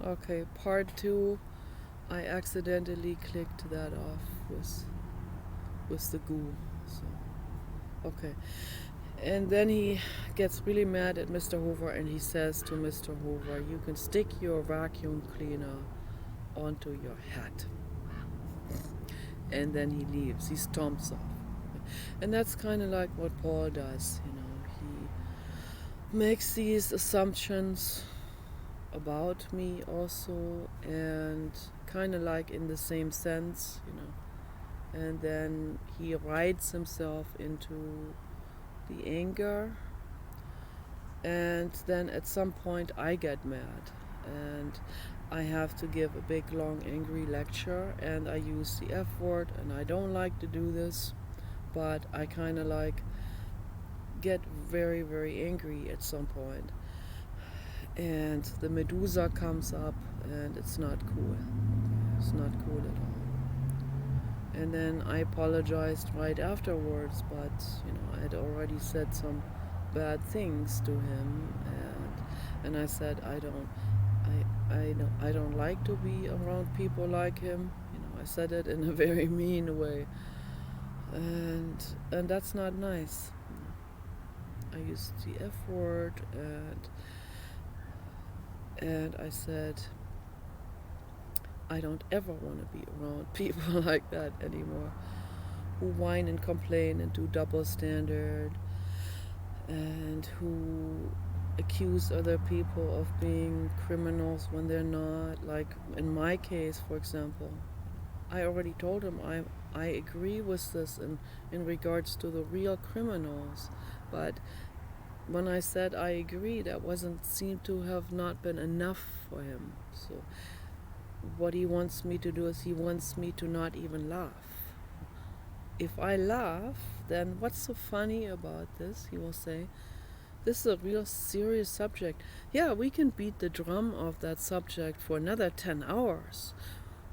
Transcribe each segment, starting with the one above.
Okay, part two. I accidentally clicked that off with the goo. So okay. And then he gets really mad at Mr. Hoover and he says to Mr. Hoover, "You can stick your vacuum cleaner onto your hat." And then he leaves. He stomps off. And that's kind of like what Paul does, you know. He makes these assumptions about me also, and kind of like in the same sense, you know. And then he writes himself into the anger, and then at some point I get mad and I have to give a big long angry lecture and I use the F word, and I don't like to do this, but I kind of like get very, very angry at some point. And the Medusa comes up, and it's not cool. It's not cool at all. And then I apologized right afterwards, but you know, I'd already said some bad things to him, and I said I don't like to be around people like him. You know, I said it in a very mean way, and that's not nice. I used the F word, and I said I don't ever want to be around people like that anymore, who whine and complain and do double standard, and who accuse other people of being criminals when they're not. Like in my case, for example, I already told him I agree with this in regards to the real criminals, but when I said I agree, that wasn't seemed to have not been enough for him. So what he wants me to do is he wants me to not even laugh. If I laugh, then what's so funny about this? He will say, this is a real serious subject. Yeah, we can beat the drum of that subject for another 10 hours.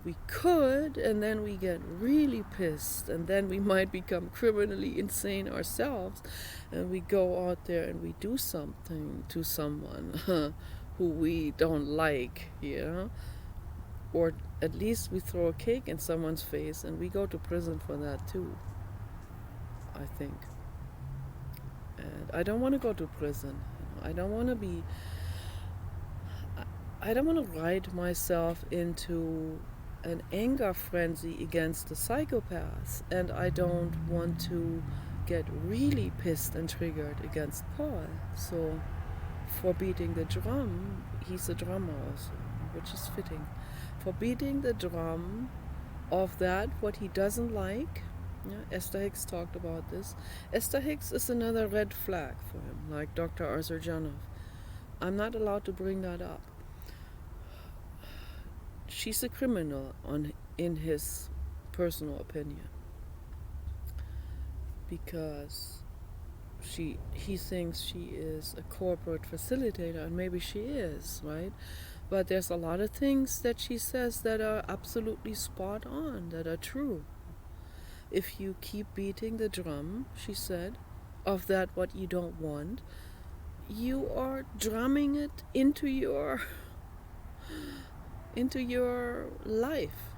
We could, and then we get really pissed, and then we might become criminally insane ourselves, and we go out there and we do something to someone who we don't like, you know? Or at least we throw a cake in someone's face, and we go to prison for that too, I think. And I don't want to go to prison. I don't want to be. I don't want to write myself into an anger frenzy against the psychopaths, and I don't want to get really pissed and triggered against Paul. So, for beating the drum, he's a drummer also, which is fitting. For beating the drum of that, what he doesn't like. Yeah, Esther Hicks talked about this. Esther Hicks is another red flag for him, like Dr. Arthur Janov. I'm not allowed to bring that up. She's a criminal in his personal opinion, because he thinks she is a corporate facilitator, and maybe she is, right? But there's a lot of things that she says that are absolutely spot on, that are true. If you keep beating the drum, she said, of that what you don't want, you are drumming it into your life.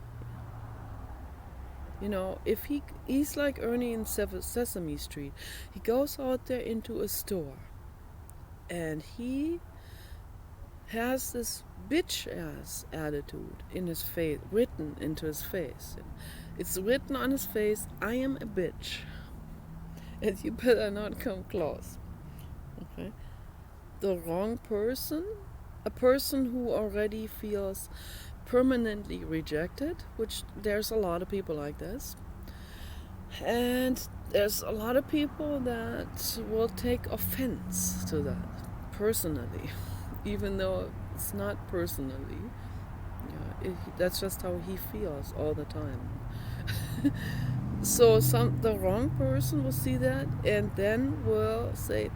You know, if he's like Ernie in Sesame Street. He goes out there into a store, and he has this bitch ass attitude in his face, written into his face. It's written on his face, I am a bitch, and you better not come close. Okay? The wrong person, a person who already feels permanently rejected, which there's a lot of people like this. And there's a lot of people that will take offense to that personally, even though it's not personally. That's just how he feels all the time. So the wrong person will see that and then will say,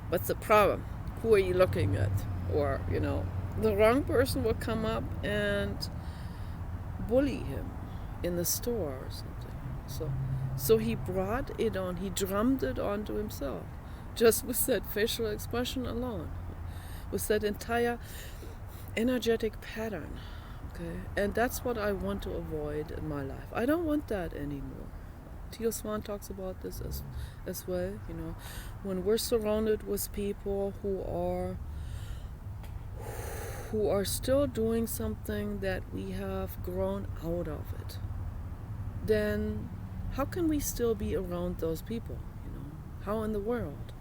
what's the problem? Who are you looking at? Or, you know, the wrong person will come up and bully him in the store or something. So he brought it on, he drummed it onto himself, just with that facial expression alone, with that entire energetic pattern. Okay, and that's what I want to avoid in my life. I don't want that anymore. Theo Swan talks about this as well. When we're surrounded with people who are still doing something that we have grown out of it, then how can we still be around those people? How in the world?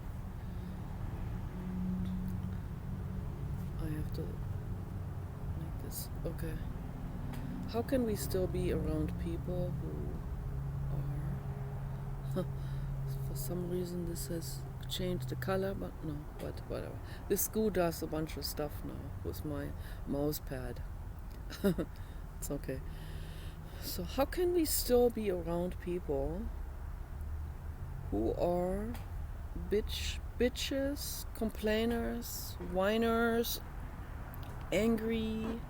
I have to make this okay. How can we still be around people who are for some reason this has changed the color, but no, but whatever. This Goo does a bunch of stuff now with my mouse pad. It's okay. So how can we still be around people who are bitches, complainers, whiners, angry,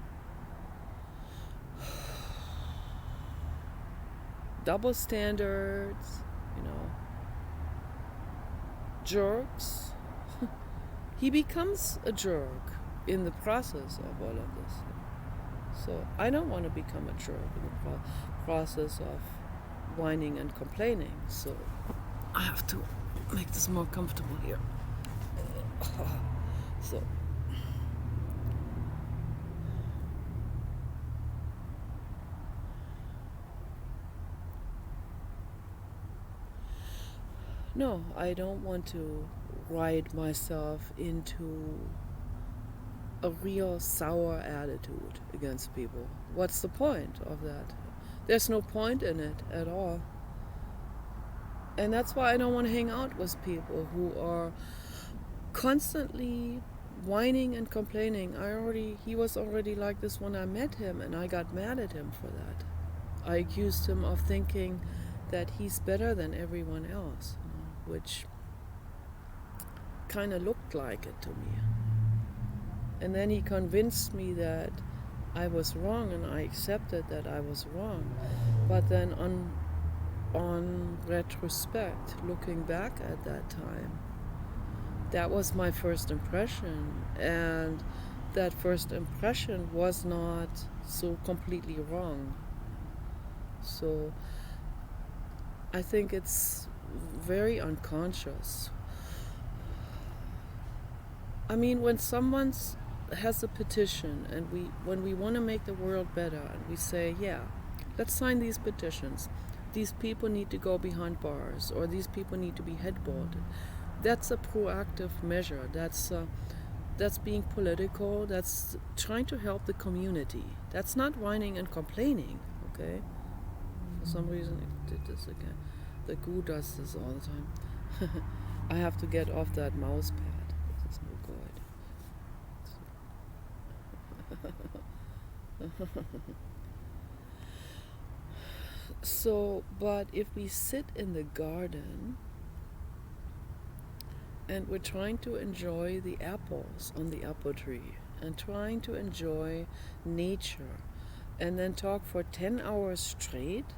double standards, jerks? He becomes a jerk in the process of all of this. So I don't want to become a jerk in the process of whining and complaining. So I have to make this more comfortable here. So no, I don't want to ride myself into a real sour attitude against people. What's the point of that? There's no point in it at all. And that's why I don't want to hang out with people who are constantly whining and complaining. He was already like this when I met him, and I got mad at him for that. I accused him of thinking that he's better than everyone else, which kind of looked like it to me. And then he convinced me that I was wrong, and I accepted that I was wrong. But then on retrospect, looking back at that time, that was my first impression, and that first impression was not so completely wrong. So I think it's very unconscious. I mean, when someone has a petition, and when we want to make the world better, and we say, yeah, let's sign these petitions. These people need to go behind bars, or these people need to be headboarded. That's a proactive measure. That's being political. That's trying to help the community. That's not whining and complaining. Okay. For some reason, it did this again. The Goo does this all the time. I have to get off that mouse pad. This is no good. So, but if we sit in the garden and we're trying to enjoy the apples on the apple tree and trying to enjoy nature, and then talk for 10 hours straight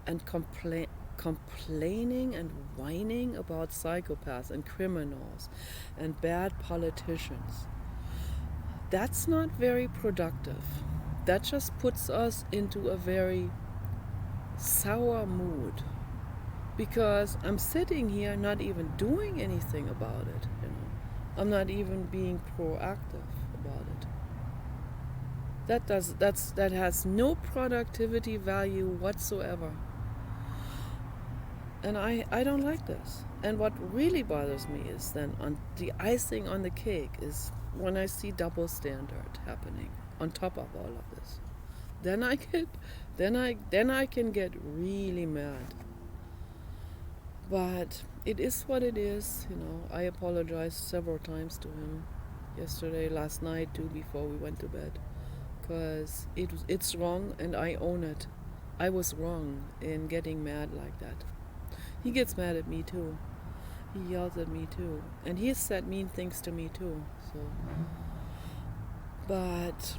and complaining and whining about psychopaths and criminals and bad politicians, that's not very productive. That just puts us into a very sour mood, because I'm sitting here not even doing anything about it. I'm not even being proactive about it. That has no productivity value whatsoever. And I don't like this. And what really bothers me is then on the icing on the cake is when I see double standard happening on top of all of this. Then I can get really mad. But it is what it is. I apologized several times to him yesterday, last night too, before we went to bed, because it's wrong, and I own it. I was wrong in getting mad like that. He gets mad at me too. He yells at me too, and he has said mean things to me too. So, but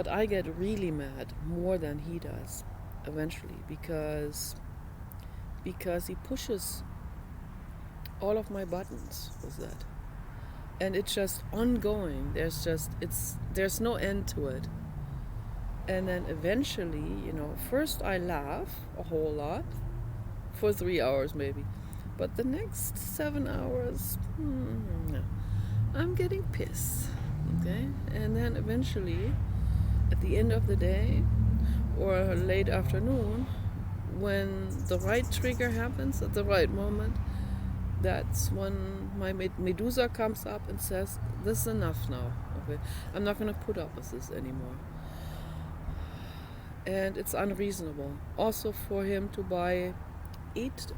I get really mad more than he does eventually, because he pushes all of my buttons with that. and it's just ongoing. There's no end to it. And then eventually, first I laugh a whole lot for 3 hours maybe, but the next 7 hours, no, I'm getting pissed. Okay, and then eventually, at the end of the day or late afternoon, when the right trigger happens at the right moment, that's when my Medusa comes up and says, "This is enough now. Okay, I'm not gonna put up with this anymore." And it's unreasonable. Also, for him to buy eight.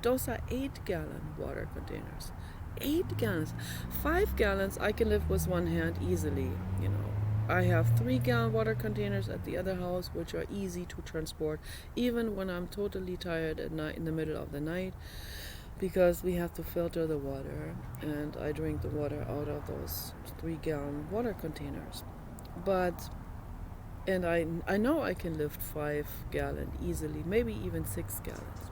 Those are 8-gallon water containers. 8 gallons, 5 gallons. I can live with one hand easily. I have 3-gallon water containers at the other house, which are easy to transport, even when I'm totally tired at night, in the middle of the night, because we have to filter the water, and I drink the water out of those 3-gallon water containers. And I know I can lift 5-gallon easily, maybe even 6 gallons.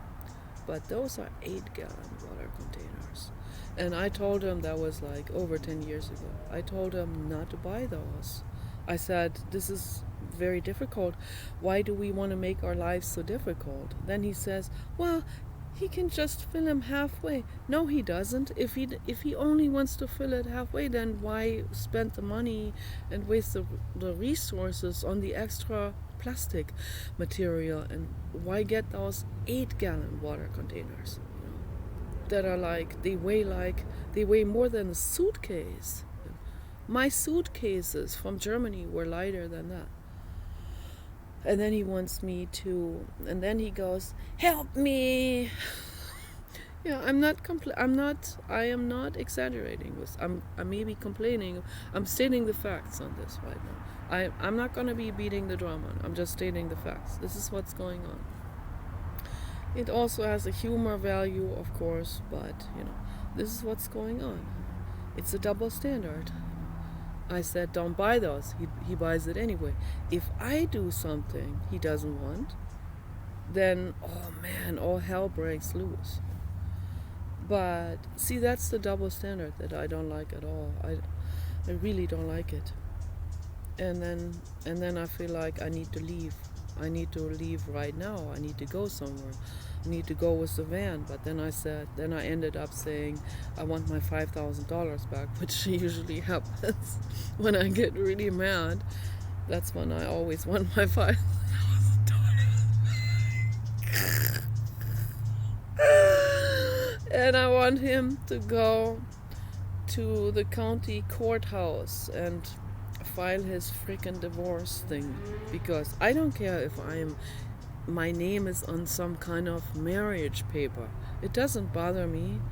But those are 8-gallon water containers. And I told him, that was like over 10 years ago, I told him not to buy those. I said, this is very difficult. Why do we want to make our lives so difficult? Then he says, well, he can just fill them halfway. No, he doesn't. If he only wants to fill it halfway, then why spend the money and waste the resources on the extra plastic material? And why get those 8-gallon water containers that are they weigh more than a suitcase? My suitcases from Germany were lighter than that. And then he wants me to, and then he goes, "Help me!" Yeah, I am not exaggerating this. I'm maybe complaining. I'm stating the facts on this right now. I'm not going to be beating the drum on. I'm just stating the facts. This is what's going on. It also has a humor value, of course, but this is what's going on. It's a double standard. I said, don't buy those. He buys it anyway. If I do something he doesn't want, then, oh man, all hell breaks loose. But see, that's the double standard that I don't like at all. I really don't like it. And then I feel like I need to leave. I need to leave right now. I need to go somewhere. I need to go with the van. But then I ended up saying, I want my $5,000 back, which usually happens when I get really mad. That's when I always want my $5,000. And I want him to go to the county courthouse and file his freaking divorce thing, because I don't care if my name is on some kind of marriage paper. It doesn't bother me.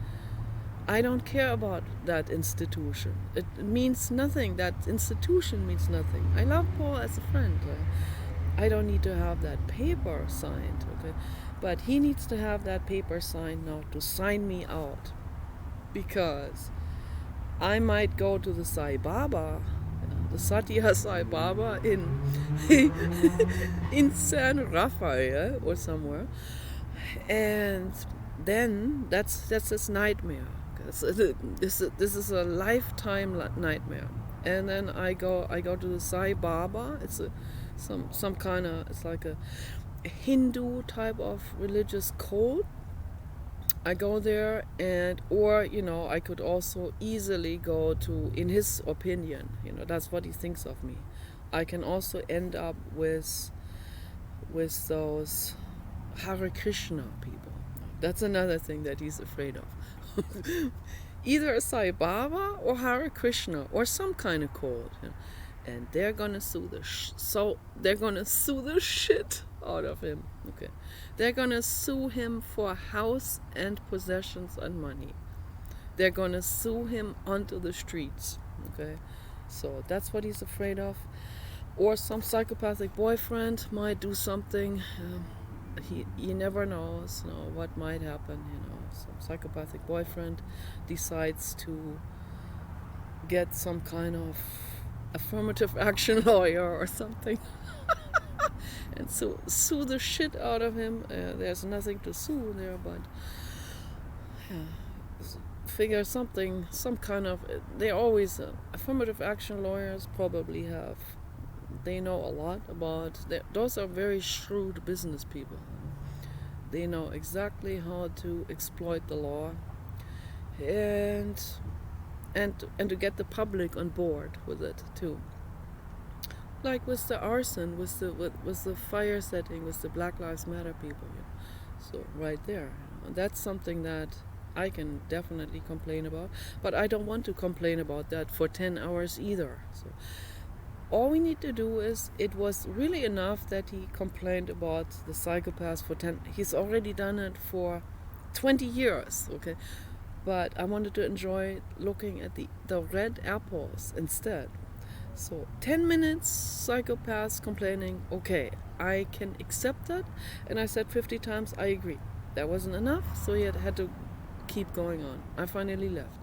I don't care about that institution. It means nothing. That institution means nothing. I love Paul as a friend. I don't need to have that paper signed, okay? But he needs to have that paper signed now to sign me out, because I might go to the Sai Baba, the Satya Sai Baba in in San Rafael or somewhere, and then that's his nightmare. This is a lifetime nightmare. And then I go to the Sai Baba. It's some kind of, it's like a Hindu type of religious cult. I go there, or I could also easily go to, in his opinion, that's what he thinks of me, I can also end up with those Hare Krishna people. That's another thing that he's afraid of. Either a Sai Baba or Hare Krishna or some kind of cult, and they're gonna sue they're gonna sue the shit out of him. Okay, they're gonna sue him for house and possessions and money. They're gonna sue him onto the streets. Okay, so that's what he's afraid of. Or some psychopathic boyfriend might do something. He never knows, what might happen. Some psychopathic boyfriend decides to get some kind of affirmative action lawyer or something and sue the shit out of him. There's nothing to sue there, but figure something, some kind of. They always affirmative action lawyers probably have. They know a lot about. Those are very shrewd business people. They know exactly how to exploit the law, and and to get the public on board with it too. Like with the arson, with the fire setting, with the Black Lives Matter people. So right there, that's something that I can definitely complain about, but I don't want to complain about that for 10 hours either. So all we need to do is, it was really enough that he complained about the psychopaths for 10. He's already done it for 20 years, okay? But I wanted to enjoy looking at the red apples instead. So 10 minutes, psychopaths complaining, okay, I can accept that. And I said 50 times, I agree. That wasn't enough, so he had to keep going on. I finally left.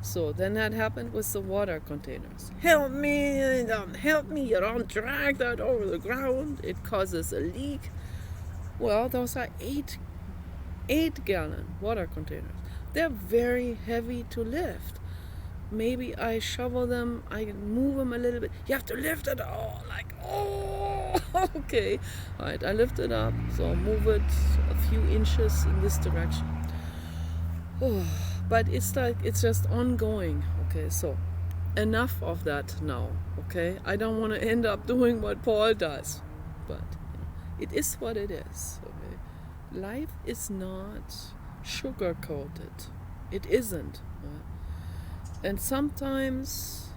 So then that happened with the water containers. Help me, you don't drag that over the ground. It causes a leak. Well, those are 8-gallon water containers. They're very heavy to lift. Maybe I shovel them, I move them a little bit. You have to lift it all, like, oh, okay. All right, I lift it up, so I'll move it a few inches in this direction. Oh, but it's like, it's just ongoing, okay? So enough of that now, okay? I don't want to end up doing what Paul does, but it is what it is, okay? Life is not sugar-coated. It isn't. And sometimes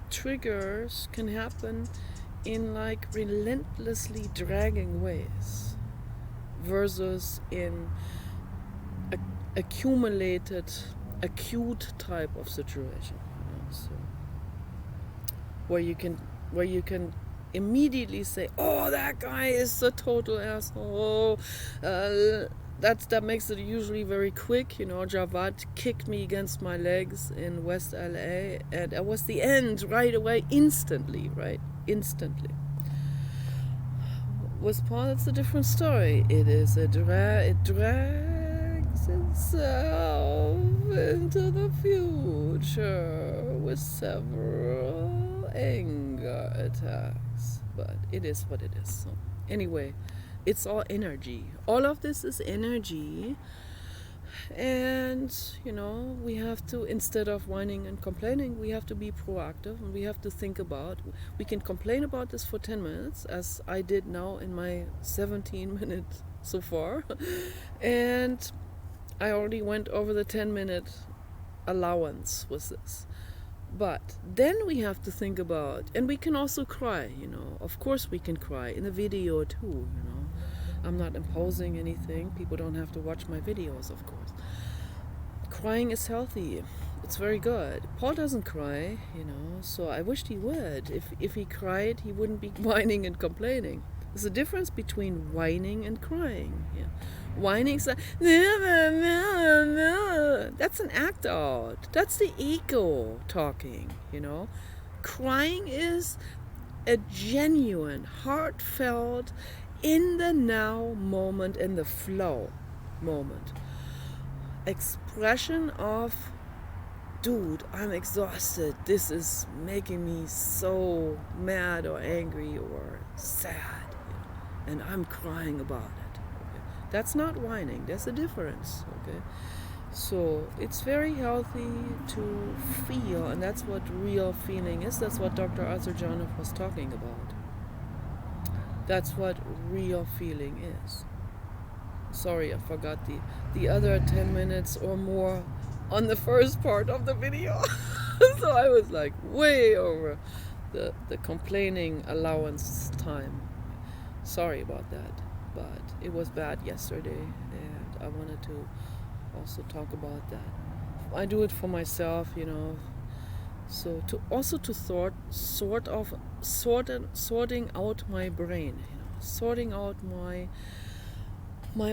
triggers can happen in like relentlessly dragging ways versus in accumulated, acute type of situation. So where you can immediately say, oh, that guy is a total asshole. That makes it usually very quick. Javad kicked me against my legs in West LA, and that was the end right away, instantly. With Paul, it's a different story. It is it drags itself into the future with several anger attacks. But it is what it is. So anyway, it's all energy. All of this is energy. And, we have to, instead of whining and complaining, we have to be proactive, and we have to think about, we can complain about this for 10 minutes, as I did now in my 17 minutes so far. And I already went over the 10-minute allowance with this. But then we have to think about, and we can also cry, of course we can cry in the video too, I'm not imposing anything. People don't have to watch my videos, of course. Crying is healthy. It's very good. Paul doesn't cry, so I wished he would. If he cried, he wouldn't be whining and complaining. There's a difference between whining and crying. Yeah. Whining's like, that's an act out. That's the ego talking, Crying is a genuine, heartfelt, in the now moment, in the flow moment, expression of, dude, I'm exhausted, this is making me so mad or angry or sad, and I'm crying about it. Okay? That's not whining. There's a difference. Okay, so it's very healthy to feel, and that's what real feeling is. That's what Dr. Arthur Janoff was talking about. That's what real feeling is. Sorry, I forgot the other 10 minutes or more on the first part of the video. So I was like way over the complaining allowance time. Sorry about that, but it was bad yesterday, and I wanted to also talk about that. I do it for myself, So sorting out my brain, sorting out my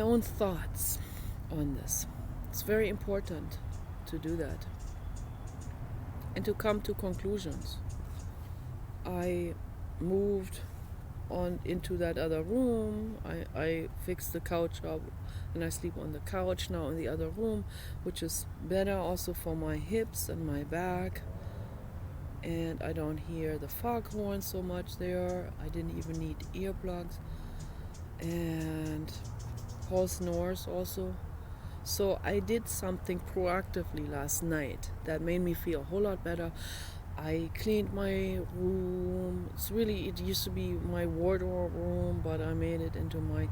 own thoughts on this. It's very important to do that and to come to conclusions. I moved on into that other room. I fixed the couch up and I sleep on the couch now in the other room, which is better also for my hips and my back. And I don't hear the foghorn so much there. I didn't even need earplugs. And Paul snores also. So I did something proactively last night that made me feel a whole lot better. I cleaned my room. It used to be my wardrobe room, but I made it into my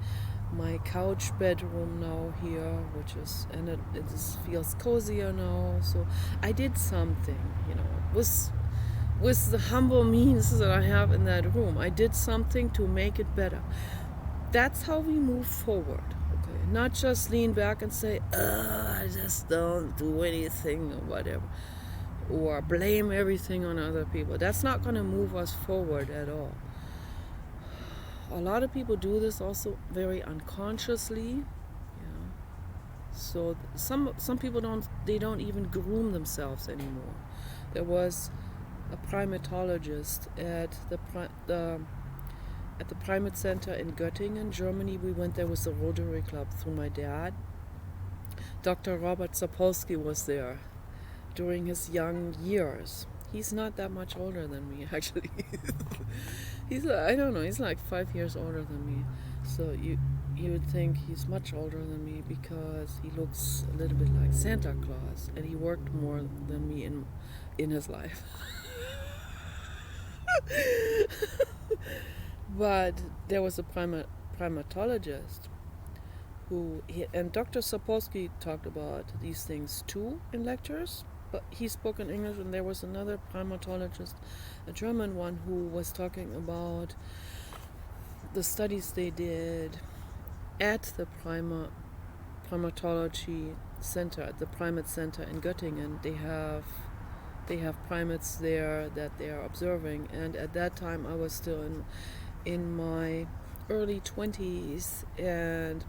couch bedroom now here, and it feels cozier now. So I did something, with the humble means that I have in that room. I did something to make it better. That's how we move forward. Okay, not just lean back and say, I just don't do anything or whatever, or blame everything on other people. That's not going to move us forward at all. A lot of people do this also very unconsciously. So some people don't even groom themselves anymore. There was a primatologist at the Primate Center in Göttingen, Germany. We went there with the Rotary Club through my dad. Dr. Robert Sapolsky was there during his young years. He's not that much older than me, actually. He's like 5 years older than me. So you would think he's much older than me because he looks a little bit like Santa Claus, and he worked more than me in his life. But there was a primatologist and Dr. Sapolsky talked about these things too in lectures, but he spoke in English, and there was another primatologist, a German one, who was talking about the studies they did at the primatology center, at the primate center in Göttingen. They have primates there that they are observing, and at that time I was still in my early 20s, and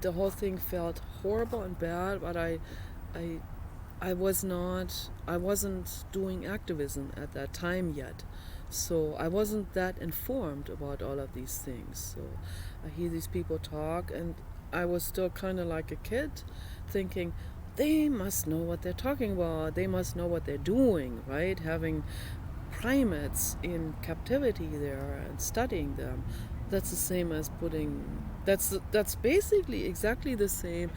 the whole thing felt horrible and bad, but I wasn't doing activism at that time yet, so I wasn't that informed about all of these things. So I hear these people talk, and I was still kind of like a kid, thinking they must know what they're talking about, they must know what they're doing, right? Having primates in captivity there and studying them, that's the same as that's basically exactly the same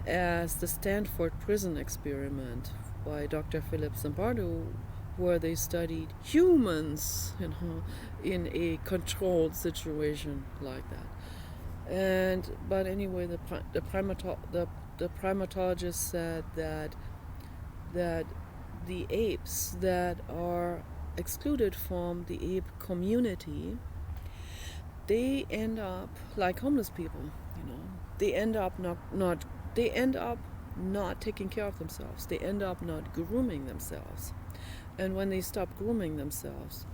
as the Stanford prison experiment by Dr. Philip Zimbardo, where they studied humans, in a controlled situation like that. But anyway, the primatologist said that the apes that are excluded from the ape community, they end up like homeless people. They end up not taking care of themselves. They end up not grooming themselves, and when they stop grooming themselves,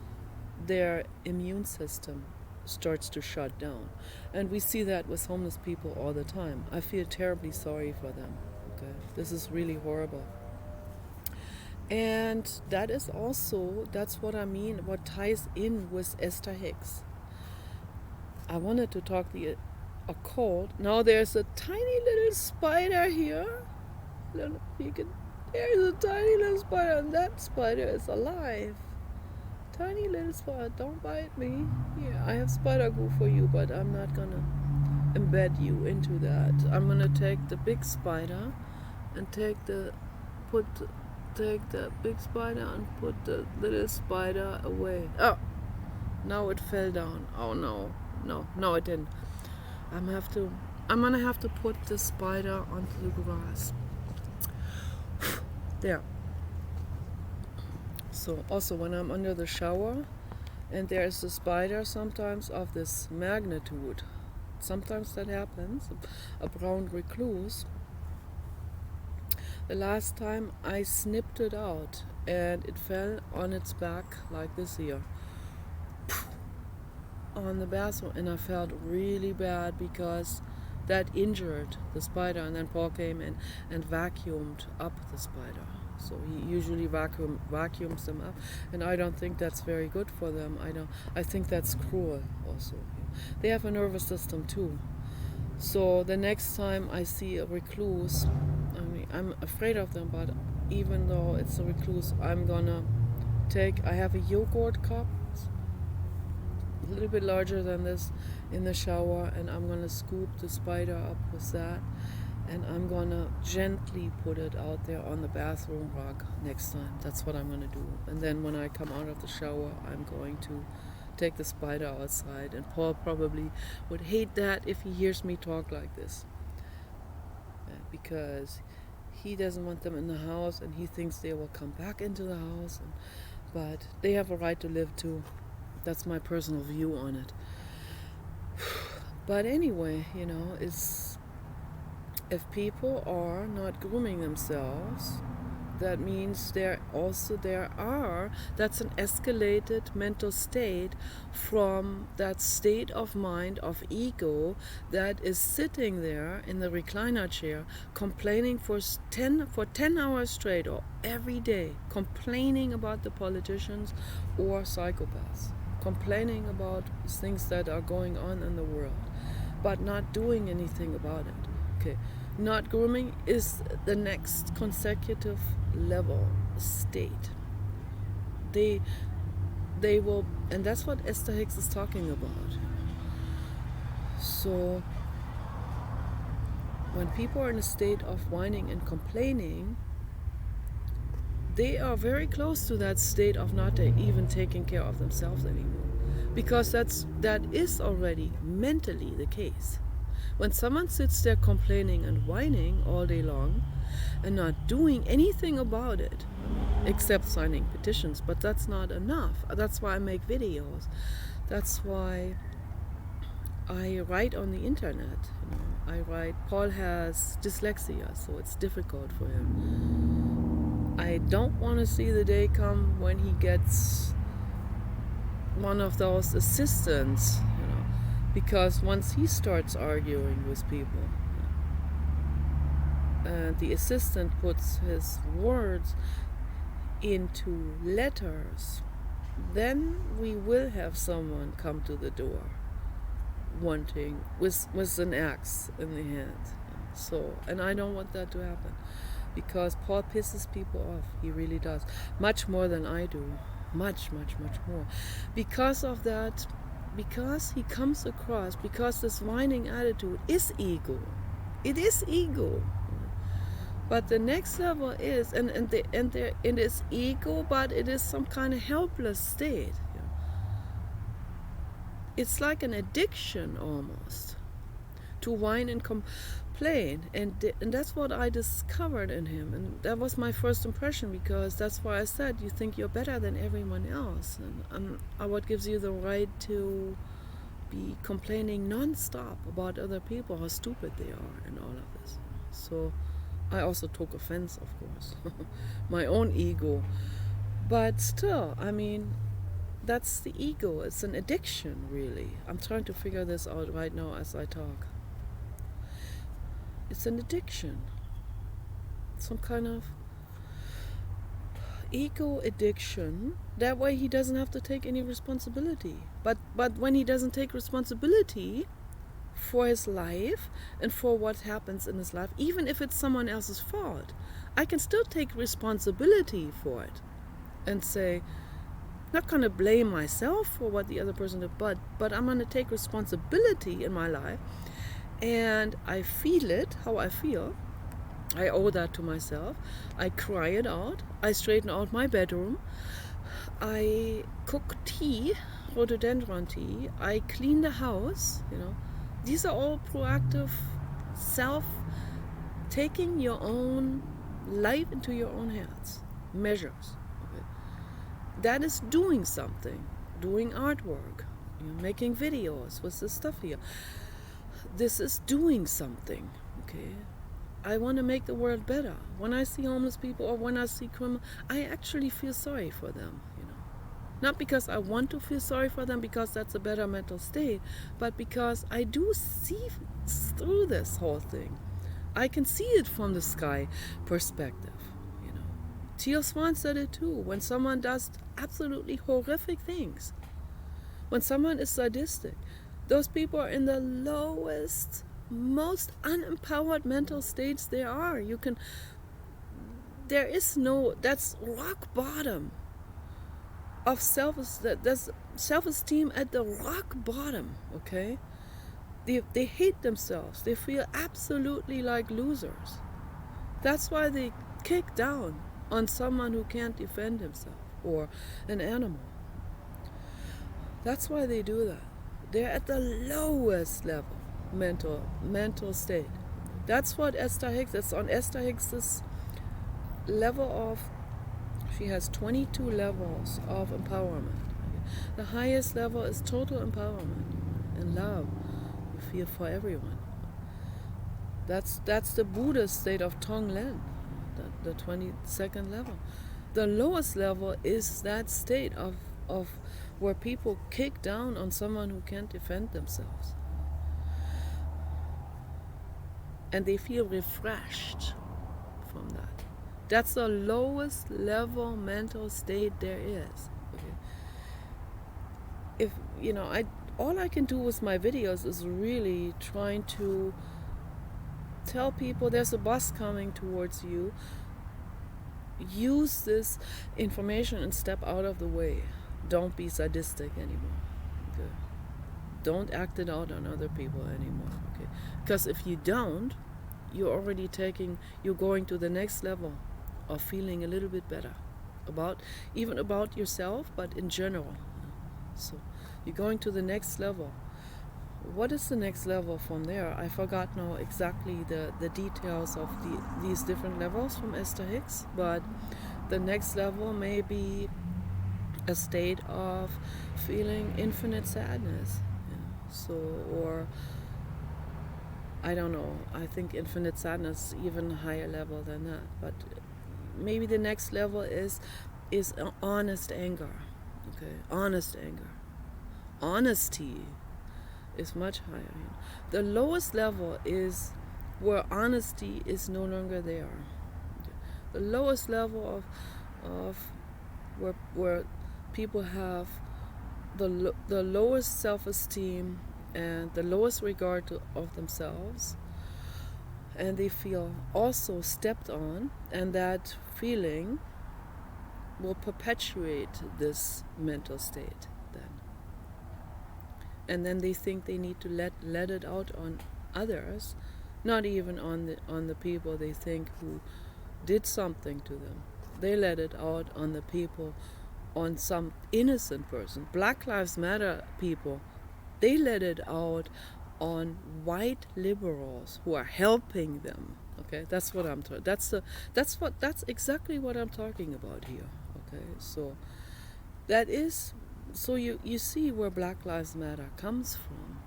their immune system starts to shut down. And we see that with homeless people all the time. I feel terribly sorry for them. Okay, this is really horrible. And that's what I mean, what ties in with Esther Hicks. I wanted to talk the occult. Now there's a tiny little spider here. There's a tiny little spider, and that spider is alive. Tiny little spider, don't bite me. Yeah, I have spider goo for you, but I'm not gonna embed you into that. I'm gonna take the big spider and take the big spider and put the little spider away. Oh, now it fell down. Oh no, it didn't. I'm gonna have to put the spider onto the grass. There. So also when I'm under the shower and there's a spider sometimes of this magnitude, sometimes that happens, a brown recluse. The last time I snipped it out and it fell on its back like this here on the bathroom, and I felt really bad because that injured the spider, and then Paul came in and vacuumed up the spider. So he usually vacuums them up, and I don't think that's very good for them. I think that's cruel also. They have a nervous system too. So the next time I see a recluse, I mean, I'm afraid of them, but even though it's a recluse, I have a yogurt cup, a little bit larger than this, in the shower, and I'm gonna scoop the spider up with that, and I'm gonna gently put it out there on the bathroom rug next time. That's what I'm gonna do. And then when I come out of the shower, I'm going to take the spider outside, and Paul probably would hate that if he hears me talk like this, because he doesn't want them in the house, and he thinks they will come back into the house, but they have a right to live too. That's my personal view on it. But anyway, if people are not grooming themselves, that means that's an escalated mental state from that state of mind of ego that is sitting there in the recliner chair complaining for 10 hours straight, or every day, complaining about the politicians or psychopaths, complaining about things that are going on in the world, but not doing anything about it. Okay. Not grooming is the next consecutive level state. They will, and that's what Esther Hicks is talking about. So when people are in a state of whining and complaining, they are very close to that state of not even taking care of themselves anymore, because that is already mentally the case. When someone sits there complaining and whining all day long and not doing anything about it, except signing petitions, but that's not enough. That's why I make videos. That's why I write on the internet. Paul has dyslexia, so it's difficult for him. I don't want to see the day come when he gets one of those assistants, because once he starts arguing with people, and the assistant puts his words into letters, then we will have someone come to the door wanting with an axe in the hand. So, and I don't want that to happen, because Paul pisses people off. He really does, much more than I do, much more, because of that. Because he comes across, because this whining attitude is ego. It is ego. But the next level is, it is ego, but it is some kind of helpless state. It's like an addiction almost to whine and complain, and that's what I discovered in him, and that was my first impression, because that's why I said you think you're better than everyone else, and what gives you the right to be complaining non-stop about other people, how stupid they are, and all of this. So I also took offense, of course, my own ego, but still, that's the ego. It's an addiction, really. I'm trying to figure this out right now as I talk. It's an addiction, some kind of ego addiction. That way he doesn't have to take any responsibility. But when he doesn't take responsibility for his life and for what happens in his life, even if it's someone else's fault, I can still take responsibility for it and say, not going to blame myself for what the other person did, but I'm going to take responsibility in my life. And I feel it, how I feel. I owe that to myself. I cry it out. I straighten out my bedroom. I cook tea, rhododendron tea. I clean the house. These are all proactive taking your own life into your own hands measures. Okay? That is doing something, doing artwork, making videos with this stuff here. This is doing something, okay? I want to make the world better. When I see homeless people or when I see criminals, I actually feel sorry for them, Not because I want to feel sorry for them, because that's a better mental state, but because I do see through this whole thing. I can see it from the sky perspective, Teal Swan said it too. When someone does absolutely horrific things, when someone is sadistic, those people are in the lowest, most unempowered mental states there are. That's rock bottom of that's self-esteem at the rock bottom, okay? They hate themselves. They feel absolutely like losers. That's why they kick down on someone who can't defend himself or an animal. That's why they do that. They're at the lowest level mental state. That's what Esther Hicks, that's on Esther Hicks's level of, she has 22 levels of empowerment. The highest level is total empowerment and love you feel for everyone. That's the Buddhist state of Tonglen, the 22nd level. The lowest level is that state of where people kick down on someone who can't defend themselves. And they feel refreshed from that. That's the lowest level mental state there is. Okay? If all I can do with my videos is really trying to tell people there's a bus coming towards you. Use this information and step out of the way. Don't be sadistic anymore. Okay? Don't act it out on other people anymore. Okay? Because if you don't, you're going to the next level of feeling a little bit better even about yourself, but in general. So you're going to the next level. What is the next level from there? I forgot now exactly the details of these different levels from Esther Hicks, but the next level may be a state of feeling infinite sadness. Or I don't know, I think infinite sadness even higher level than that, but maybe the next level is honest anger. Okay, honest anger. Honesty is much higher. The lowest level is where honesty is no longer there. The lowest level of where people have the lowest self-esteem and the lowest regard of themselves, and they feel also stepped on, and that feeling will perpetuate this mental state then. And then they think they need to let it out on others, not even on the people they think who did something to them. They let it out on the people, on some innocent person. Black Lives Matter people, they let it out on white liberals who are helping them. Okay, that's what I'm talking. That's exactly what I'm talking about here. Okay, so that is. So you see where Black Lives Matter comes from.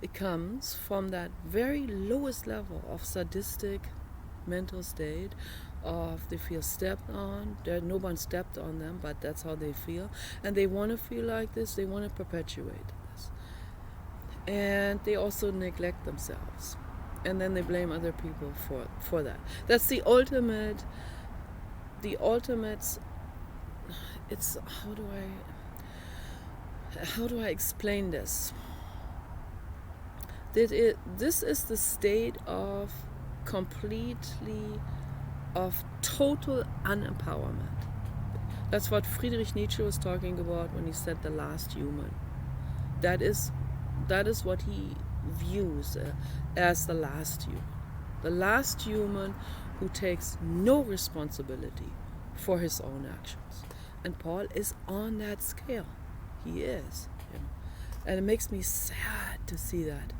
It comes from that very lowest level of sadistic mental state of they feel stepped on. No one stepped on them, but that's how they feel. And they want to feel like this. They want to perpetuate this. And they also neglect themselves. And then they blame other people for that. That's the ultimate, it's, how do I explain this? This is the state of total unempowerment. That's what Friedrich Nietzsche was talking about when he said the last human. That is what he views as the last human. The last human who takes no responsibility for his own actions. And Paul is on that scale. He is. And it makes me sad to see that.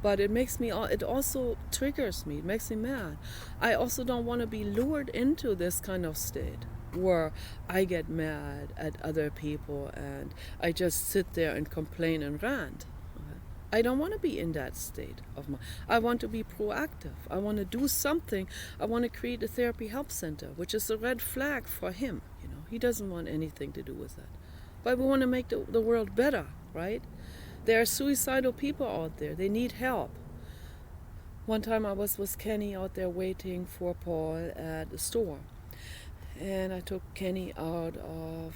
But it also triggers me. It makes me mad. I also don't want to be lured into this kind of state where I get mad at other people and I just sit there and complain and rant. I don't want to be in that state of mind. I want to be proactive. I want to do something. I want to create a therapy help center, which is a red flag for him. He doesn't want anything to do with that. But we want to make the world better, right? There are suicidal people out there. They need help. One time I was with Kenny out there waiting for Paul at the store. And I took Kenny out of,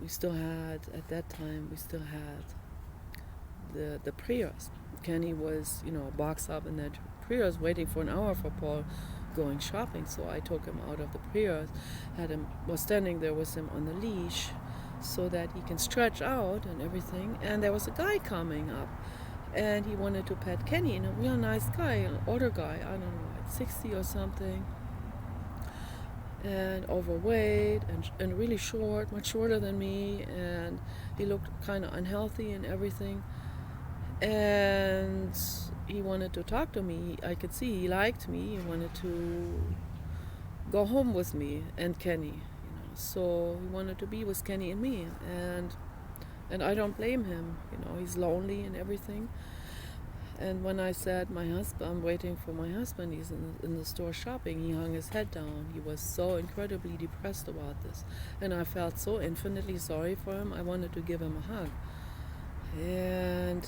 at that time, we still had the Prius. Kenny was, boxed up in that Prius waiting for an hour for Paul going shopping. So I took him out of the Prius, was standing there with him on the leash so that he can stretch out and everything. And there was a guy coming up and he wanted to pet Kenny, and a real nice guy, an older guy, I don't know, like 60 or something, and overweight and really short, much shorter than me, and he looked kind of unhealthy and everything. And he wanted to talk to me. I could see he liked me. He wanted to go home with me and Kenny, So he wanted to be with Kenny and me, and I don't blame him. He's lonely and everything. And when I said I'm waiting for my husband, he's in the store shopping, he hung his head down. He was so incredibly depressed about this. And I felt so infinitely sorry for him. I wanted to give him a hug. And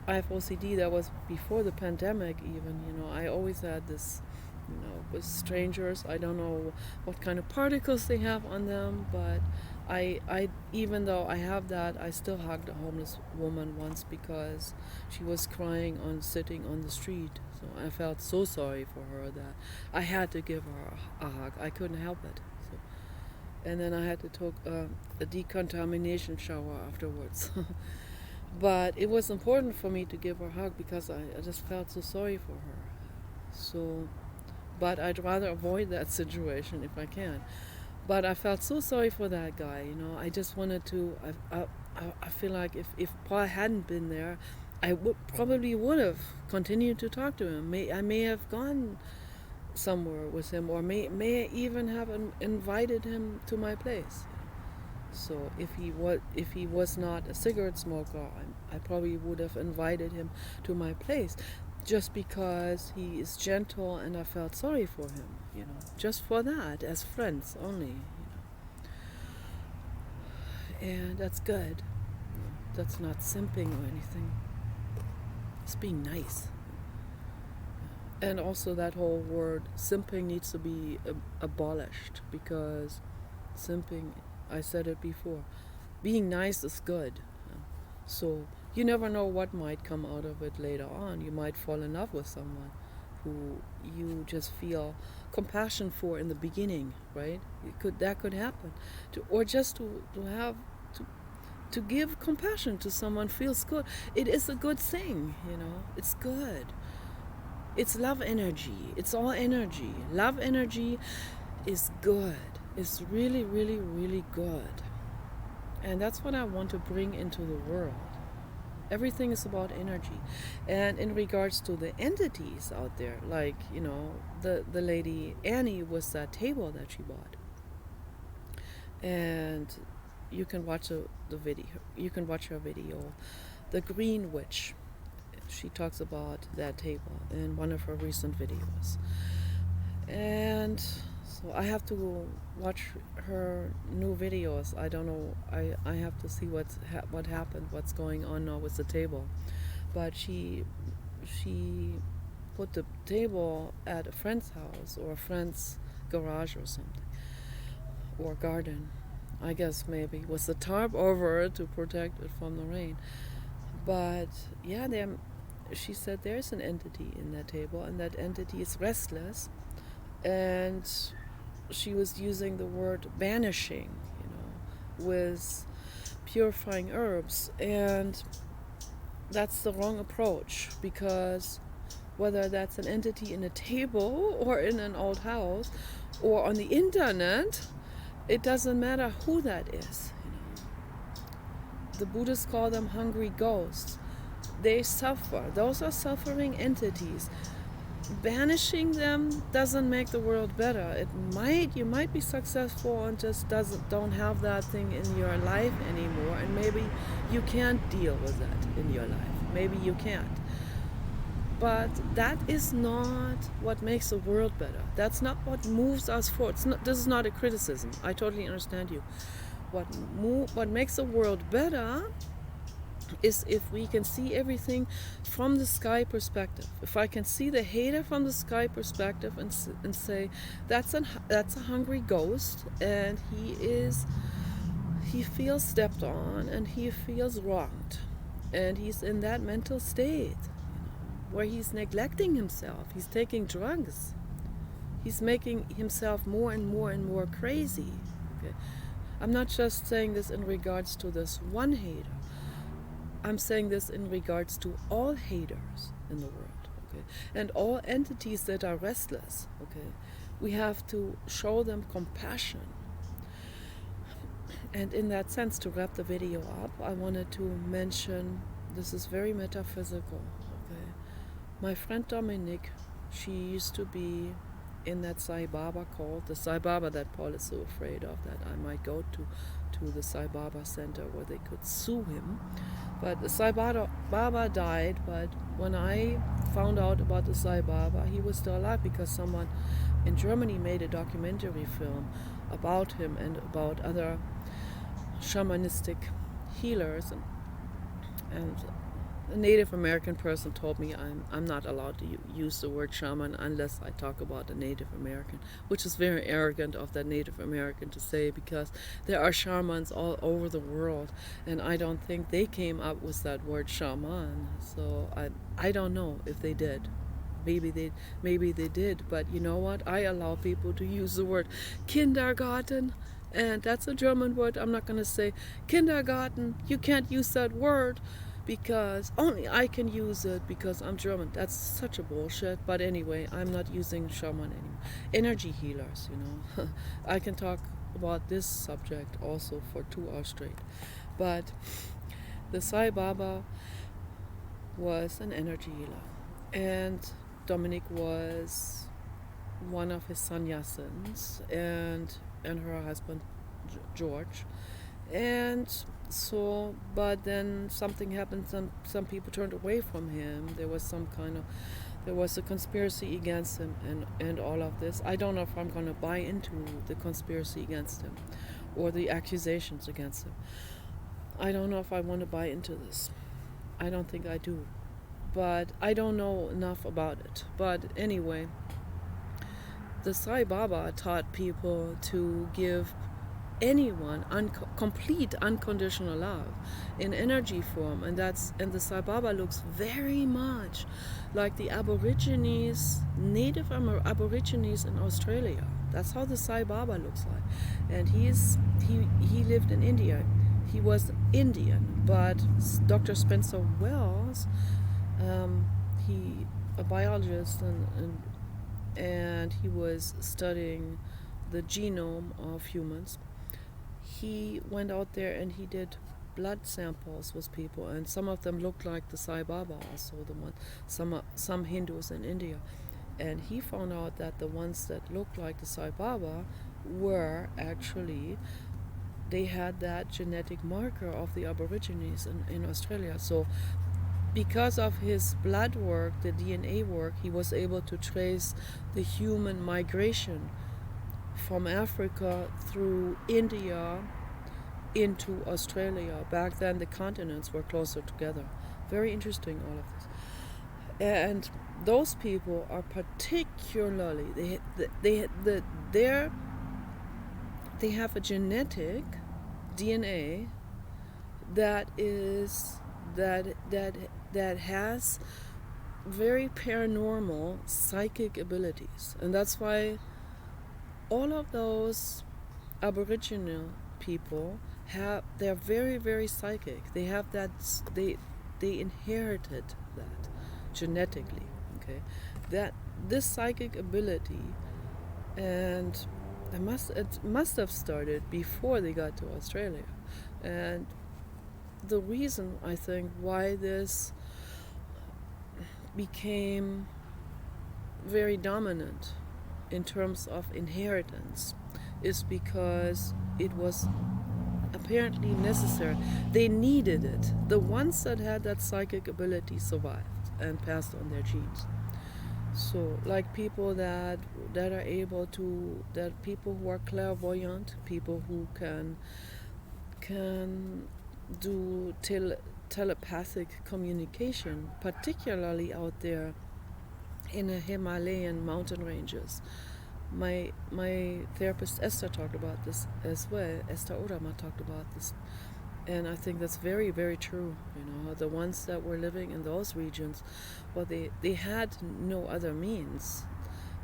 I have OCD. That was before the pandemic even. I always had this, with strangers. I don't know what kind of particles they have on them, but I even though I have that, I still hugged a homeless woman once because she was crying sitting on the street. So I felt so sorry for her that I had to give her a hug. I couldn't help it. So, and then I had to take a decontamination shower afterwards. But it was important for me to give her a hug because I just felt so sorry for her. So, but I'd rather avoid that situation if I can. But I felt so sorry for that guy, I just wanted to, I feel like if Paul hadn't been there, I probably would have continued to talk to him. I may have gone somewhere with him, or may even have invited him to my place. So if he was not a cigarette smoker, I probably would have invited him to my place, just because he is gentle and I felt sorry for him, just for that, as friends only, And that's good. That's not simping or anything. It's being nice. And also that whole word simping needs to be abolished, because simping, I said it before, being nice is good. So you never know what might come out of it later on. You might fall in love with someone who you just feel compassion for in the beginning, right? That could happen. Or just to give compassion to someone feels good. It is a good thing, It's good. It's love energy. It's all energy. Love energy is good. It's really, really, really good. And that's what I want to bring into the world. Everything is about energy. And in regards to the entities out there, like, the lady Annie with that table that she bought. And you can watch the video. You can watch her video. The Green Witch. She talks about that table in one of her recent videos. And so I have to watch her new videos. I don't know. I have to see what happened, what's going on now with the table. But she put the table at a friend's house or a friend's garage or something, or garden. I guess maybe with the tarp over it to protect it from the rain. But yeah, she said there's an entity in that table, and that entity is restless. And she was using the word banishing, with purifying herbs. And that's the wrong approach, because whether that's an entity in a table or in an old house or on the internet, it doesn't matter who that is. The Buddhists call them hungry ghosts. They suffer. Those are suffering entities. Banishing them doesn't make the world better. You might be successful and just don't have that thing in your life anymore, and maybe you can't deal with that in your life. Maybe you can't. But that is not what makes the world better. That's not what moves us forward. This is not a criticism. I totally understand you. What makes the world better is if we can see everything from the sky perspective. If I can see the hater from the sky perspective and say that's a hungry ghost, and he feels stepped on and he feels wronged, and he's in that mental state, where he's neglecting himself, he's taking drugs, he's making himself more and more and more crazy. Okay? I'm not just saying this in regards to this one hater. I'm saying this in regards to all haters in the world, okay? And all entities that are restless, okay? We have to show them compassion. And in that sense, to wrap the video up, I wanted to mention, this is very metaphysical, okay? My friend Dominique, she used to be in that Sai Baba cult, the Sai Baba that Paul is so afraid of, that I might go to the Sai Baba center where they could sue him. But the Sai Baba died, but when I found out about the Sai Baba, he was still alive because someone in Germany made a documentary film about him and about other shamanistic healers. And a Native American person told me I'm not allowed to use the word shaman unless I talk about a Native American, which is very arrogant of that Native American to say, because there are shamans all over the world, and I don't think they came up with that word shaman. So I don't know if they did. Maybe they did, but you know what? I allow people to use the word kindergarten, and that's a German word. I'm not going to say kindergarten. You can't use that word because only I can use it because I'm German. That's such a bullshit. But anyway, I'm not using shaman anymore. Energy healers, you know. I can talk about this subject also for 2 hours straight. But the Sai Baba was an energy healer, and Dominic was one of his sannyasins, and her husband George. And so, but then something happened. Some people turned away from him. There was a conspiracy against him, and all of this. I don't know if I'm going to buy into the conspiracy against him or the accusations against him. I don't know if I want to buy into this. I don't think I do, but I don't know enough about it. But anyway, the Sai Baba taught people to give anyone complete unconditional love in energy form, and the Sai Baba looks very much like the native Aborigines in Australia. That's how the Sai Baba looks like, and he lived in India. He was Indian, but Dr. Spencer Wells, he a biologist, and he was studying the genome of humans. He went out there and he did blood samples with people, and some of them looked like the Sai Baba, also some Hindus in India, and he found out that the ones that looked like the Sai Baba were actually, they had that genetic marker of the Aborigines in Australia. So because of his blood work, the DNA work, he was able to trace the human migration from Africa through India into Australia. Back then the continents were closer together. Very interesting, all of this. And those people are particularly, they have a genetic DNA that has very paranormal psychic abilities, and that's why all of those Aboriginal people they're very, very psychic. They have that, they inherited that genetically, okay, that this psychic ability, and it must have started before they got to Australia. And the reason, I think, why this became very dominant in terms of inheritance is because it was apparently necessary. They needed it. The ones that had that psychic ability survived and passed on their genes. So, like people that are able to, that people who are clairvoyant, people who can do telepathic communication, particularly out there in the Himalayan mountain ranges. My therapist Esther talked about this as well. Esther Orama talked about this, and I think that's very, very true. The ones that were living in those regions, well, they had no other means.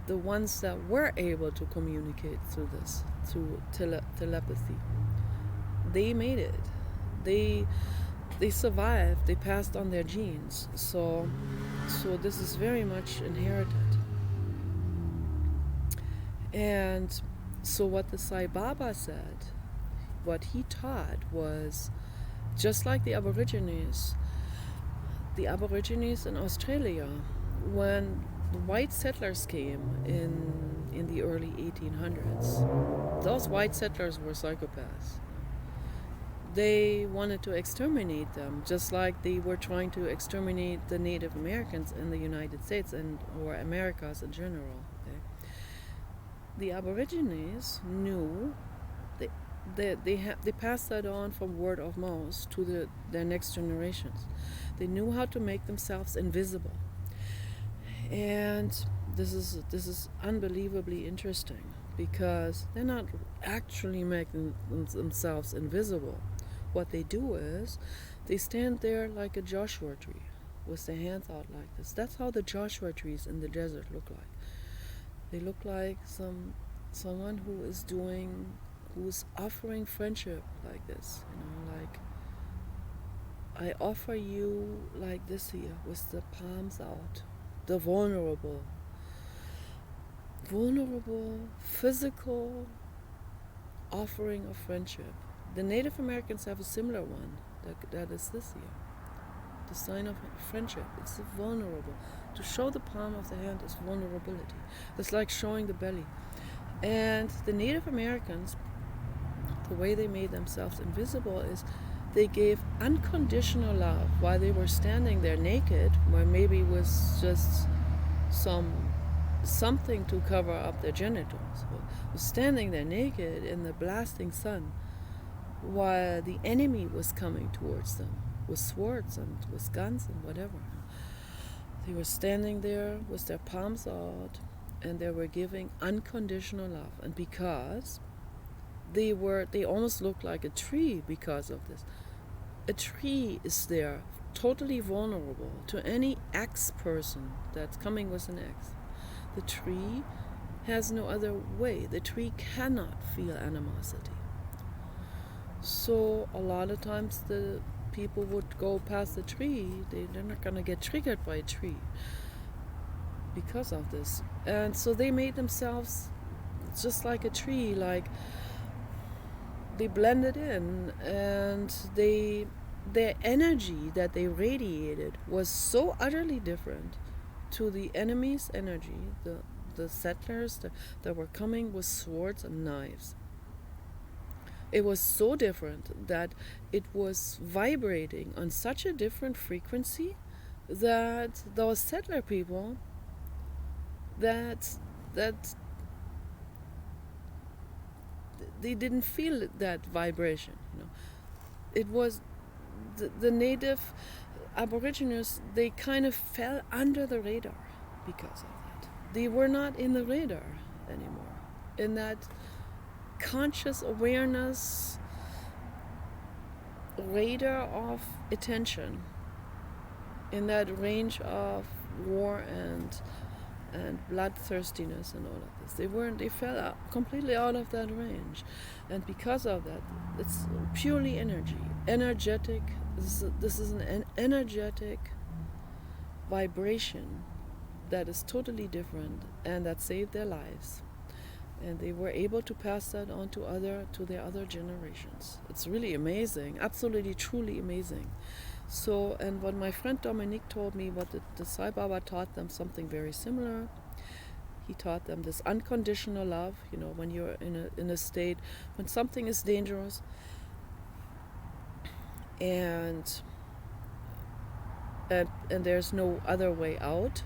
The ones that were able to communicate through this, through telepathy, they made it. They survived. They passed on their genes. So this is very much inherited. And so what the Sai Baba said, what he taught was, just like the Aborigines in Australia, when the white settlers came in the early 1800s, those white settlers were psychopaths. They wanted to exterminate them, just like they were trying to exterminate the Native Americans in the United States or Americas in general. Okay? The Aborigines knew they passed that on from word of mouth to their next generations. They knew how to make themselves invisible, and this is unbelievably interesting, because they're not actually making themselves invisible. What they do is they stand there like a Joshua tree with their hands out like this. That's how the Joshua trees in the desert look like. They look like someone who's offering friendship like this, like, I offer you like this here, with the palms out, the vulnerable, physical offering of friendship. The Native Americans have a similar one, that is this here, the sign of friendship. It's vulnerable. To show the palm of the hand is vulnerability. It's like showing the belly. And the Native Americans, the way they made themselves invisible is they gave unconditional love while they were standing there naked, or maybe with just something to cover up their genitals. But standing there naked in the blasting sun while the enemy was coming towards them with swords and with guns and whatever. They were standing there with their palms out, and they were giving unconditional love. And because they almost looked like a tree because of this. A tree is there, totally vulnerable to any X person that's coming with an X. The tree has no other way. The tree cannot feel animosity. So a lot of times the people would go past the tree, they're not going to get triggered by a tree because of this. And so they made themselves just like a tree, like they blended in, and their energy that they radiated was so utterly different to the enemy's energy, the settlers that were coming with swords and knives. It was so different that it was vibrating on such a different frequency that those settler people, that they didn't feel that vibration. It was the native Aborigines, they kind of fell under the radar because of that. They were not in the radar anymore, in that conscious awareness radar of attention, in that range of war and bloodthirstiness and all of this. They fell completely out of that range. And because of that, it's purely energetic. This is an energetic vibration that is totally different, and that saved their lives. And they were able to pass that on to their other generations. It's really amazing, absolutely, truly amazing. So, and what my friend Dominique told me, what the Sai Baba taught them something very similar. He taught them this unconditional love. When you're in a state when something is dangerous, and there's no other way out,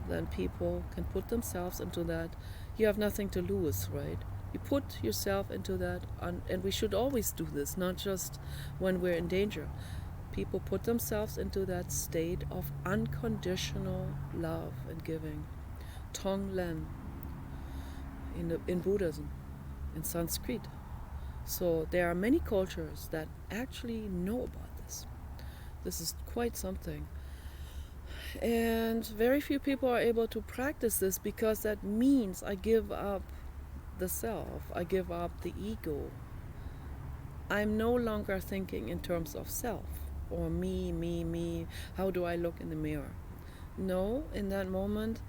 then people can put themselves into that. You have nothing to lose, right? You put yourself into that, and we should always do this, not just when we're in danger, people put themselves into that state of unconditional love and giving. Tonglen in Buddhism, in Sanskrit. So there are many cultures that actually know about this. This is quite something. And very few people are able to practice this because that means I give up the self, I give up the ego. I'm no longer thinking in terms of self or me, how do I look in the mirror? No, in that moment,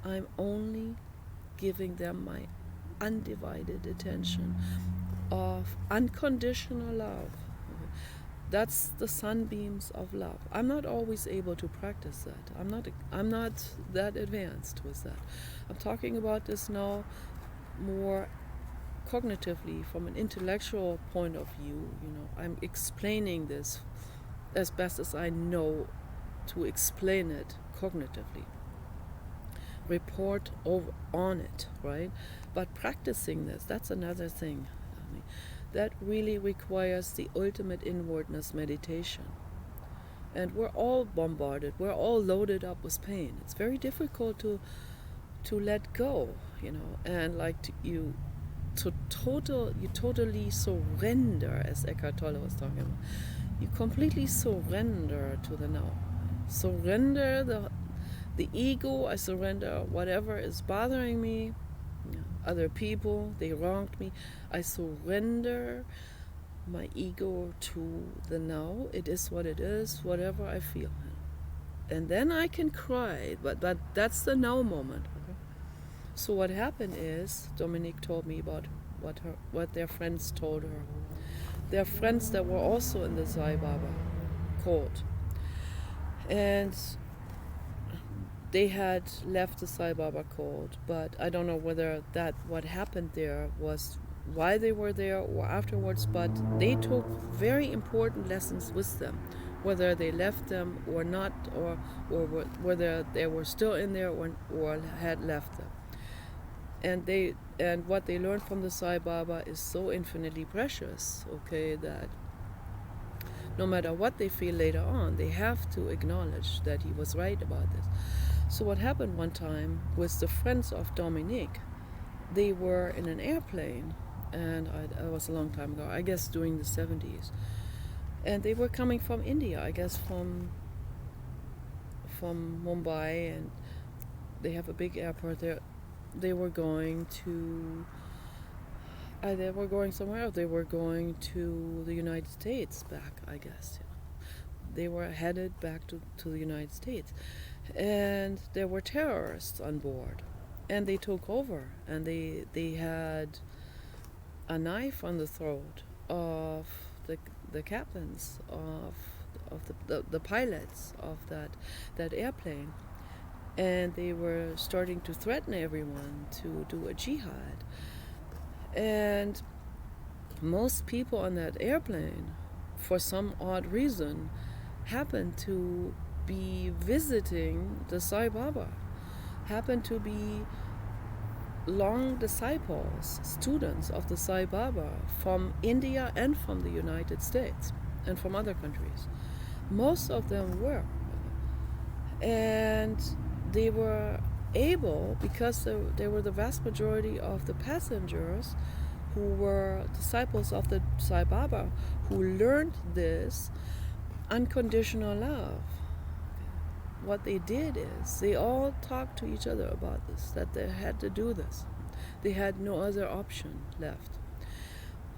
I'm only giving them my undivided attention of unconditional love. That's the sunbeams of love. I'm not always able to practice that. I'm not that advanced with that. I'm talking about this now more cognitively, from an intellectual point of view. I'm explaining this as best as I know to explain it cognitively. Report on it, right? But practicing this, that's another thing. That really requires the ultimate inwardness meditation. And we're all bombarded, we're all loaded up with pain. It's very difficult to let go, and you totally surrender, as Eckhart Tolle was talking about. You completely surrender to the now. Surrender the ego. I surrender whatever is bothering me. Other people, they wronged me. I surrender my ego to the now. It is what it is, whatever I feel. And then I can cry, but that's the now moment. Okay? So what happened is, Dominique told me about what their friends told her. Their friends that were also in the Sai Baba cult. And they had left the Sai Baba cult, but I don't know whether what happened there was why they were there or afterwards, but they took very important lessons with them, whether they left them or not, or whether they were still in there or had left them. And what they learned from the Sai Baba is so infinitely precious, okay, that no matter what they feel later on, they have to acknowledge that he was right about this. So what happened one time with the friends of Dominique, they were in an airplane, and it was a long time ago, I guess during the 70s, and they were coming from India, I guess from Mumbai, and they have a big airport there. They were going somewhere else. They were going to the United States back, I guess. They were headed back to the United States. And there were terrorists on board. And they took over. And they had a knife on the throat of the captains, of the pilots of that airplane. And they were starting to threaten everyone to do a jihad. And most people on that airplane, for some odd reason, happened to be visiting the Sai Baba, happened to be long disciples, students of the Sai Baba from India and from the United States and from other countries. Most of them were. And they were able, because they were the vast majority of the passengers who were disciples of the Sai Baba, who learned this unconditional love. What they did is they all talked to each other about this, that they had to do this. They had no other option left.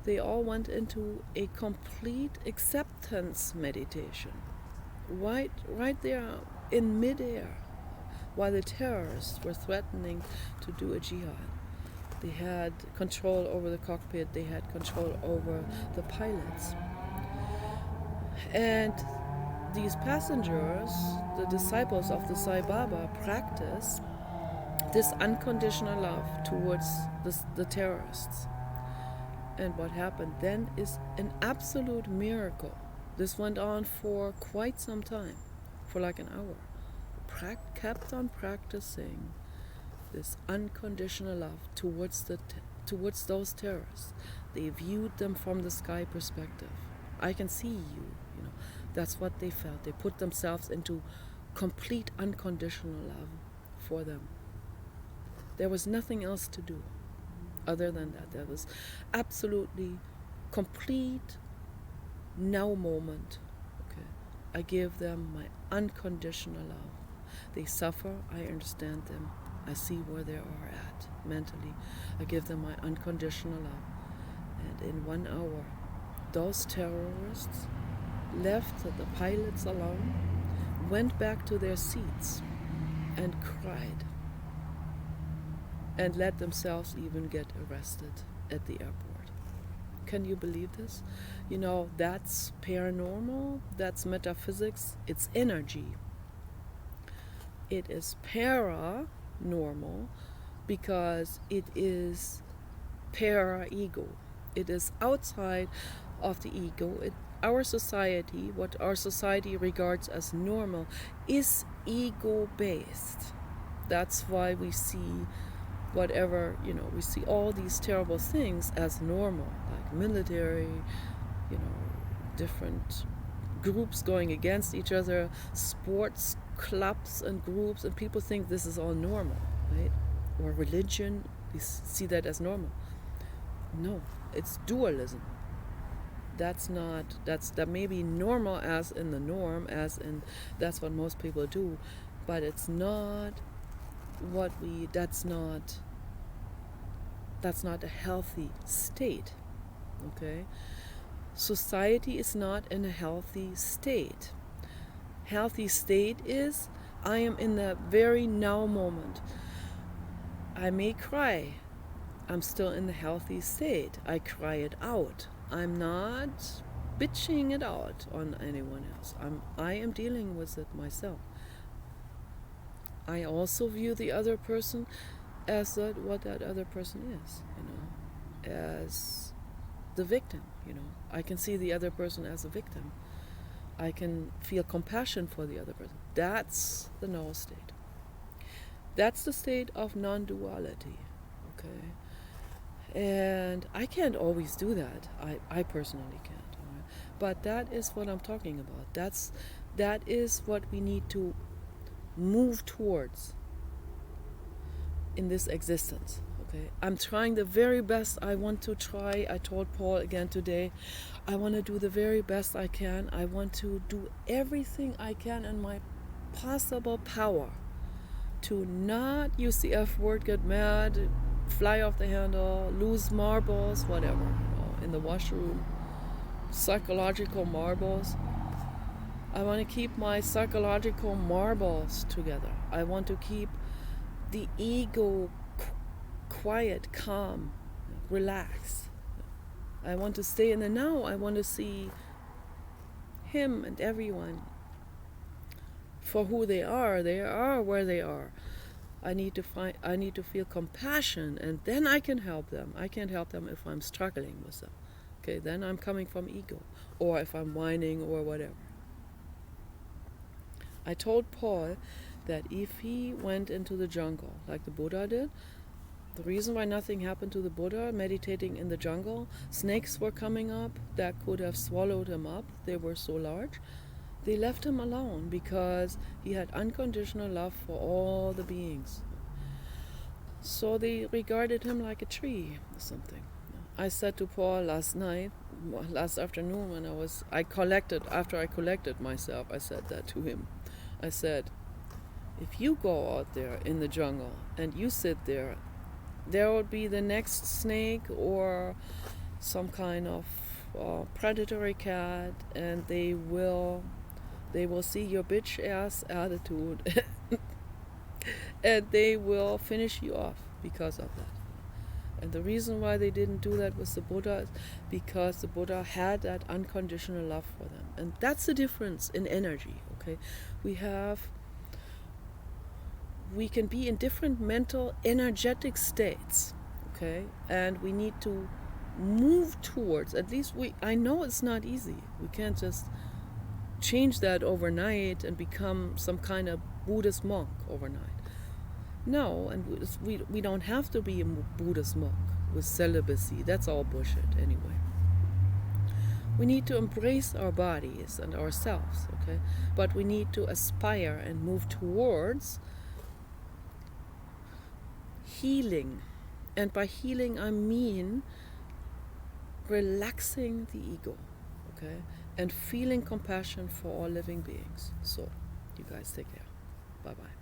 They all went into a complete acceptance meditation, right there in midair, while the terrorists were threatening to do a jihad. They had control over the cockpit, they had control over the pilots. And these passengers, the disciples of the Sai Baba, practice this unconditional love towards the terrorists. And what happened then is an absolute miracle. This went on for quite some time, for like an hour. Kept on practicing this unconditional love towards those terrorists. They viewed them from the sky perspective. I can see you, That's what they felt. They put themselves into complete unconditional love for them. There was nothing else to do other than that. There was absolutely complete now moment. Okay, I give them my unconditional love. They suffer, I understand them. I see where they are at mentally. I give them my unconditional love. And in 1 hour, those terrorists left the pilots alone, went back to their seats and cried, and let themselves even get arrested at the airport. Can you believe this? You know, that's paranormal, that's metaphysics, it's energy. It is paranormal because it is para-ego. It is outside of the ego. Our society, what our society regards as normal, is ego-based. That's why we see whatever, we see all these terrible things as normal, like military, different groups going against each other, sports clubs and groups, and people think this is all normal, right? Or religion, we see that as normal. No, it's dualism. That may be normal as in the norm, as in that's what most people do, but it's not that's not a healthy state. Okay? Society is not in a healthy state. Healthy state is I am in the very now moment. I may cry. I'm still in the healthy state. I cry it out. I'm not bitching it out on anyone else. I am dealing with it myself. I also view the other person as what that other person is, as the victim, I can see the other person as a victim. I can feel compassion for the other person. That's the now state. That's the state of non-duality, okay? And I can't always do that. I personally can't. Right? But that is what I'm talking about. That is what we need to move towards in this existence. Okay, I'm trying the very best I want to try. I told Paul again today, I want to do the very best I can. I want to do everything I can in my possible power to not use the F word, get mad, fly off the handle, lose marbles, whatever, in the washroom, psychological marbles. I want to keep my psychological marbles together. I want to keep the ego quiet, calm, relaxed. I want to stay in the now. I want to see him and everyone for who they are. They are where they are. I need to feel compassion, and then I can help them. I can't help them if I'm struggling with them. Okay, then I'm coming from ego, or if I'm whining or whatever. I told Paul that if he went into the jungle like the Buddha did, the reason why nothing happened to the Buddha meditating in the jungle, snakes were coming up that could have swallowed him up. They were so large. They left him alone because he had unconditional love for all the beings. So they regarded him like a tree or something. I said to Paul last afternoon when after I collected myself, I said that to him. I said, if you go out there in the jungle and you sit there would be the next snake or some kind of predatory cat, and they will see your bitch ass attitude and they will finish you off because of that. And the reason why they didn't do that with the Buddha is because the Buddha had that unconditional love for them. And that's the difference in energy, okay? We can be in different mental, energetic states, okay? And we need to move towards, I know it's not easy. We can't just change that overnight and become some kind of Buddhist monk overnight. No, and we don't have to be a Buddhist monk with celibacy. That's all bullshit anyway. We need to embrace our bodies and ourselves, okay? But we need to aspire and move towards healing. And by healing, I mean relaxing the ego, okay? And feeling compassion for all living beings. So, you guys take care. Bye-bye.